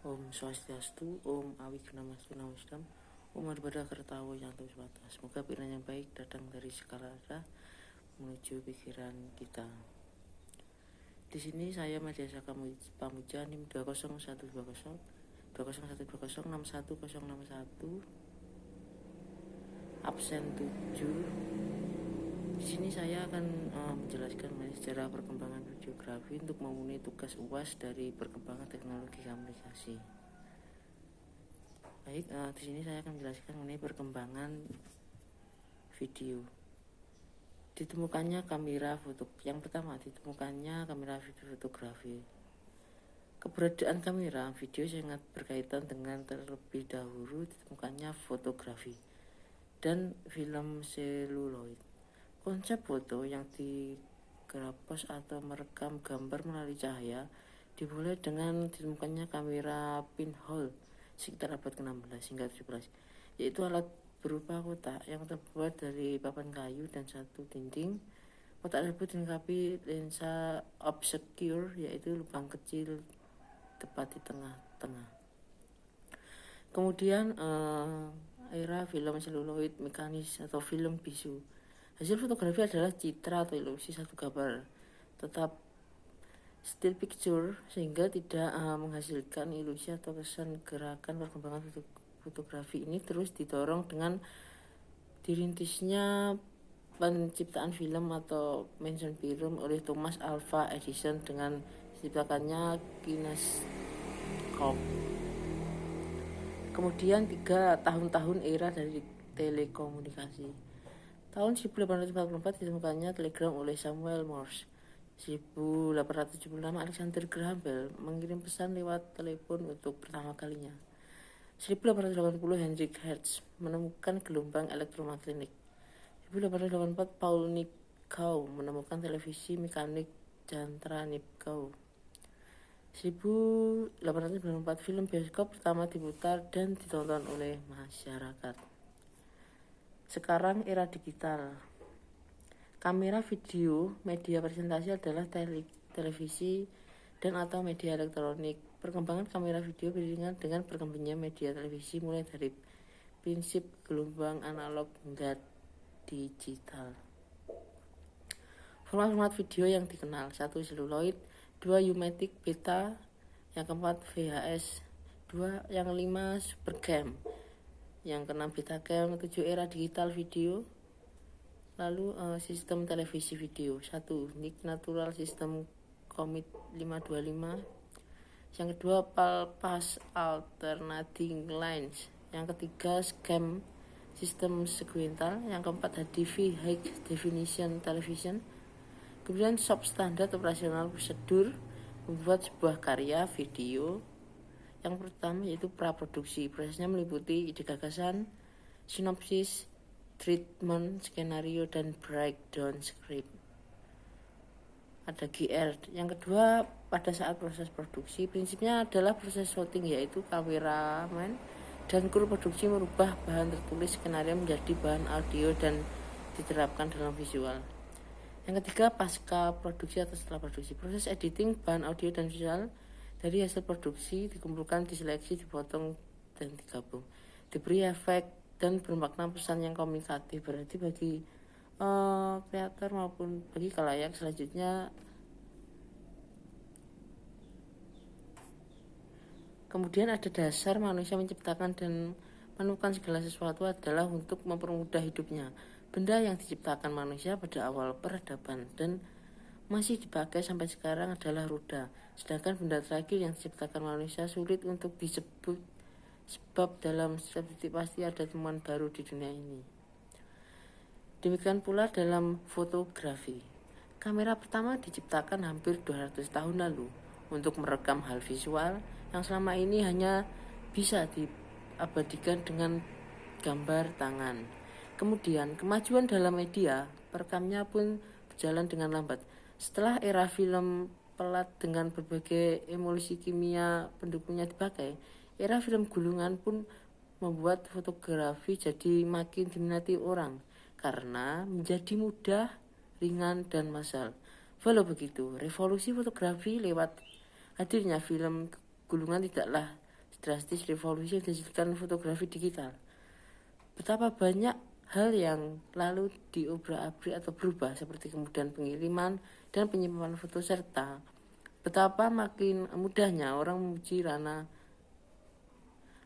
Om Swastiastu, Om Awignamastu Namaskam, Om Adibada Kertawo yang Tuswata. Semoga pikiran yang baik datang dari segala arah menuju pikiran kita. Di sini saya Media Saka Pamuja NIM 20120 20120 absen 7. Di sini saya akan menjelaskan mengenai sejarah perkembangan videografi untuk memenuhi tugas UAS dari perkembangan teknologi komunikasi. Baik, di sini saya akan menjelaskan mengenai perkembangan video. Ditemukannya kamera foto. Yang pertama, ditemukannya kamera video fotografi. Keberadaan kamera video sangat berkaitan dengan terlebih dahulu ditemukannya fotografi dan film seluloid. Konsep foto yang digrapos atau merekam gambar melalui cahaya dimulai dengan ditemukannya kamera pinhole sekitar abad ke-16 hingga 17, yaitu alat berupa kotak yang terbuat dari papan kayu dan satu dinding. Kotak tersebut dilengkapi lensa obscure, yaitu lubang kecil tepat di tengah-tengah. Kemudian era film seluloid mekanis atau film bisu. Hasil fotografi adalah citra atau ilusi satu gambar tetap still picture, sehingga tidak menghasilkan ilusi atau kesan. Gerakan perkembangan fotografi ini terus didorong dengan dirintisnya penciptaan film atau motion film oleh Thomas Alva Edison dengan diciptakannya kinescope. Kemudian 3 tahun-tahun era dari telekomunikasi. Tahun 1844 ditemukannya telegram oleh Samuel Morse. 1876 Alexander Graham Bell mengirim pesan lewat telepon untuk pertama kalinya. 1880 Heinrich Hertz menemukan gelombang elektromagnetik. 1884 Paul Nipkow menemukan televisi mekanik Jantra Nipkow. 1894 film bioskop pertama diputar dan ditonton oleh masyarakat. Sekarang era digital. Kamera video, media presentasi adalah televisi dan atau media elektronik. Perkembangan kamera video beriringan dengan perkembangannya media televisi mulai dari prinsip gelombang analog hingga digital. Format video yang dikenal: 1. Celluloid, 2. U-matic beta, yang keempat VHS, 2. Yang 5 Supercam, yang keenam Betacam, 7 era digital video. Lalu sistem televisi video: 1. Nik Natural System Commit 525, yang kedua Palpas Alternating Lines, yang ketiga Scam Sistem Sequential, yang keempat HDV High Definition Television. Kemudian substandard operasional prosedur membuat sebuah karya video. Yang pertama yaitu praproduksi. Prosesnya meliputi ide gagasan, sinopsis, treatment, skenario, dan breakdown script. Ada GR. Yang kedua, pada saat proses produksi, prinsipnya adalah proses shooting, yaitu kameramen dan kru produksi merubah bahan tertulis skenario menjadi bahan audio dan diterapkan dalam visual. Yang ketiga, pasca produksi atau setelah produksi. Proses editing bahan audio dan visual dari hasil produksi dikumpulkan, diseleksi, dipotong, dan digabung. Diberi efek dan bermakna pesan yang komunikatif. Berarti bagi kreator maupun bagi khalayak selanjutnya. Kemudian ada dasar manusia menciptakan dan menemukan segala sesuatu adalah untuk mempermudah hidupnya. Benda yang diciptakan manusia pada awal peradaban dan masih dipakai sampai sekarang adalah roda. Sedangkan benda terakhir yang diciptakan manusia sulit untuk disebut, sebab dalam setiap titik pasti ada temuan baru di dunia ini. Demikian pula dalam fotografi. Kamera pertama diciptakan hampir 200 tahun lalu untuk merekam hal visual yang selama ini hanya bisa diabadikan dengan gambar tangan. Kemudian kemajuan dalam media perekamnya pun berjalan dengan lambat. Setelah era film pelat dengan berbagai emulsi kimia pendukungnya dipakai, era film gulungan pun membuat fotografi jadi makin diminati orang karena menjadi mudah, ringan, dan massal. Walau begitu, revolusi fotografi lewat hadirnya film gulungan tidaklah drastis revolusi yang dihasilkan fotografi digital. Betapa banyak hal yang lalu diobrak-abrik atau berubah, seperti kemudahan pengiriman dan penyimpanan foto, serta betapa makin mudahnya orang memuji ranah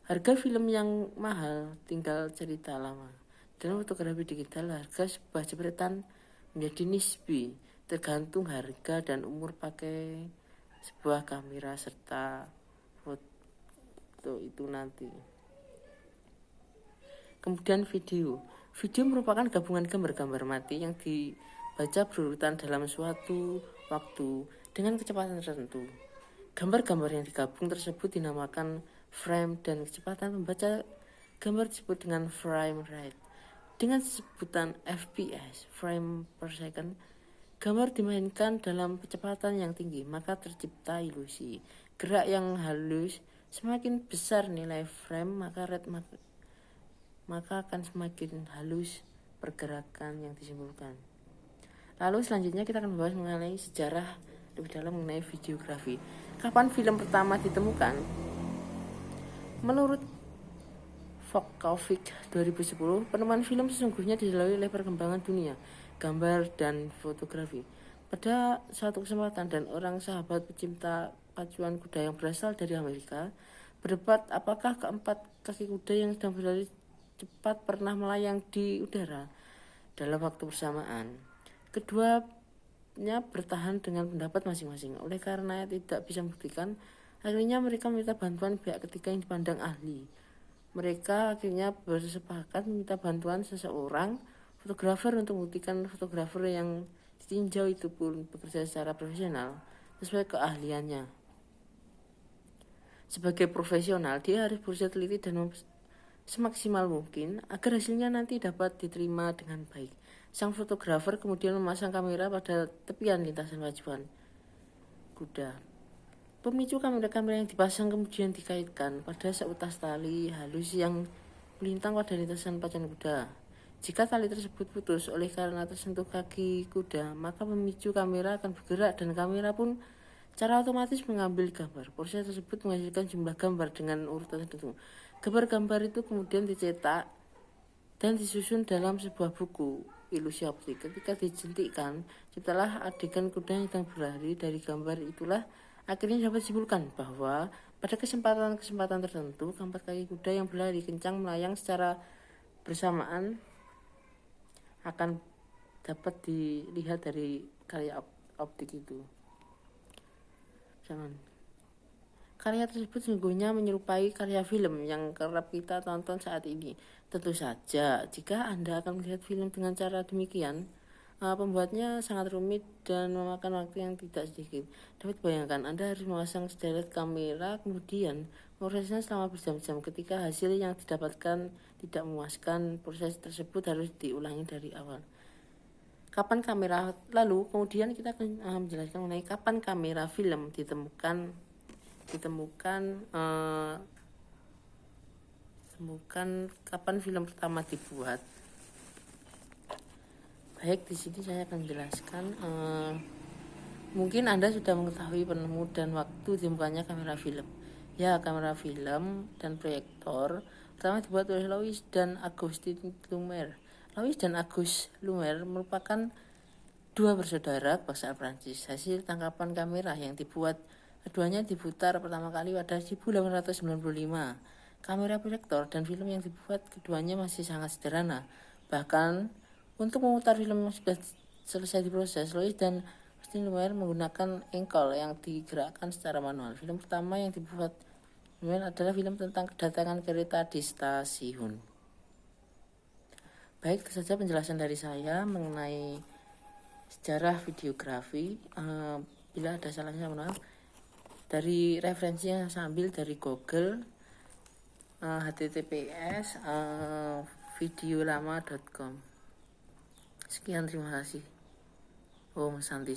harga film yang mahal tinggal cerita lama. Dalam fotografi digital, harga sebuah jepretan menjadi nisbi, tergantung harga dan umur pakai sebuah kamera serta foto itu nanti. Kemudian video merupakan gabungan gambar-gambar mati yang dibaca berurutan dalam suatu waktu dengan kecepatan tertentu. Gambar-gambar yang digabung tersebut dinamakan frame, dan kecepatan membaca gambar disebut dengan frame rate. Dengan sebutan FPS, frame per second, gambar dimainkan dalam kecepatan yang tinggi, maka tercipta ilusi gerak yang halus. Semakin besar nilai frame, maka akan semakin halus pergerakan yang disimpulkan. Lalu selanjutnya kita akan membahas mengenai sejarah lebih dalam mengenai videografi. Kapan film pertama ditemukan? Menurut Fokovic 2010, penemuan film sesungguhnya dilalui oleh perkembangan dunia gambar dan fotografi. Pada suatu kesempatan, dan orang sahabat pecinta pacuan kuda yang berasal dari Amerika berdebat apakah keempat kaki kuda yang sedang berlari cepat pernah melayang di udara dalam waktu bersamaan. Keduanya bertahan dengan pendapat masing-masing. Oleh karena tidak bisa membuktikan, akhirnya mereka meminta bantuan pihak ketiga yang dipandang ahli. Mereka akhirnya bersepakat meminta bantuan seseorang fotografer untuk membuktikan. Fotografer yang ditinjau itu pun bekerja secara profesional sesuai keahliannya. Sebagai profesional, dia harus berusaha teliti dan semaksimal mungkin agar hasilnya nanti dapat diterima dengan baik. Sang fotografer kemudian memasang kamera pada tepian lintasan pacuan kuda. Pemicu kamera-kamera yang dipasang kemudian dikaitkan pada seutas tali halus yang melintang pada lintasan pacuan kuda. Jika tali tersebut putus oleh karena tersentuh kaki kuda, maka pemicu kamera akan bergerak dan kamera pun secara otomatis mengambil gambar. Proses tersebut menghasilkan jumlah gambar dengan urutan tertentu. Gambar-gambar itu kemudian dicetak dan disusun dalam sebuah buku ilusi optik. Ketika dijentikkan, ciptalah adegan kuda yang sedang berlari. Dari gambar itulah akhirnya dapat disimpulkan bahwa pada kesempatan tertentu, keempat kaki kuda yang berlari kencang melayang secara bersamaan akan dapat dilihat dari karya optik itu. Karya tersebut sesungguhnya menyerupai karya film yang kerap kita tonton saat ini. Tentu saja, jika Anda akan melihat film dengan cara demikian, pembuatnya sangat rumit dan memakan waktu yang tidak sedikit. Dapat bayangkan, Anda harus memasang sederet kamera, kemudian prosesnya selama berjam-jam. Ketika hasil yang didapatkan tidak memuaskan, proses tersebut harus diulangi dari awal. Kapan kamera? Lalu kemudian kita akan menjelaskan mengenai kapan kamera film ditemukan kapan film pertama dibuat. Baik, di sini saya akan menjelaskan. Mungkin Anda sudah mengetahui penemu dan waktu ditemukannya kamera film. Ya, kamera film dan proyektor pertama dibuat oleh Louis dan Auguste Lumière. Louis dan Auguste Lumière merupakan dua bersaudara asal Prancis. Hasil tangkapan kamera yang dibuat keduanya diputar pertama kali pada 1895. Kamera proyektor dan film yang dibuat keduanya masih sangat sederhana. Bahkan untuk memutar film yang sudah selesai diproses, Louis dan Auguste Lumière menggunakan engkol yang digerakkan secara manual. Film pertama yang dibuat Lumière adalah film tentang kedatangan kereta di stasiun. Baik, itu saja penjelasan dari saya mengenai sejarah videografi. Bila ada salahnya mohon maaf. Dari referensinya saya ambil dari Google, https videolama.com. Sekian, terima kasih. Om Santi.